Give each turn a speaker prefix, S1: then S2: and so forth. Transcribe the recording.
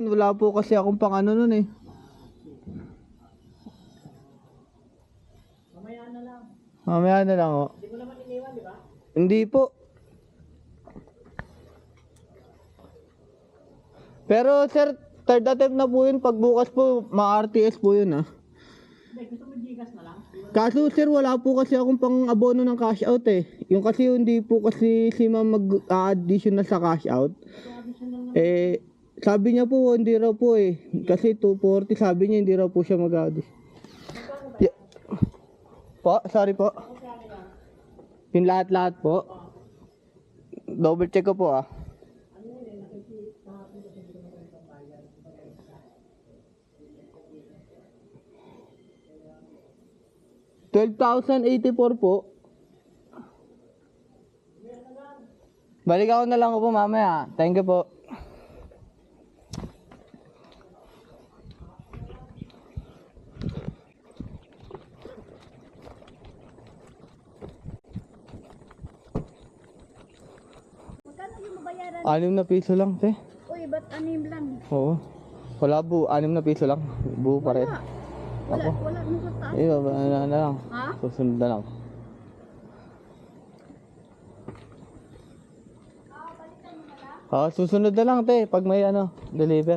S1: Wala po kasi akong pang ano nun eh. Mamaya na lang oh.
S2: Hindi mo naman iniwan, di ba?
S1: Hindi po. Pero sir, third attempt na po yun. Pag bukas po, ma-RTS po yun ah.
S2: Hindi, gusto mo Gcash na lang?
S1: Kaso sir, wala po kasi akong pang abono ng cash out eh. Yung kasi hindi po kasi si ma'am mag-additional sa cash out. Eh, sabi niya po, hindi raw po eh. Kasi 240, sabi niya hindi raw po siya mag-additional. Yeah. Po, sorry po. Yung lahat-lahat po. Double check ko po ah. $12,084 po. Balik ako na lang po mamaya. Thank you po.
S3: Magkano yung mabayaran?
S1: 6 na piso lang, te.
S3: Uy, ba't anim lang?
S1: Oo. Wala po, 6 na piso lang. Buo pa rin.
S3: Wala
S1: Ako.
S3: nung sa taas.
S1: Ayun, na lang.
S3: Ha?
S1: Susunod na lang. Susunod na lang, te. Pag may ano, deliver.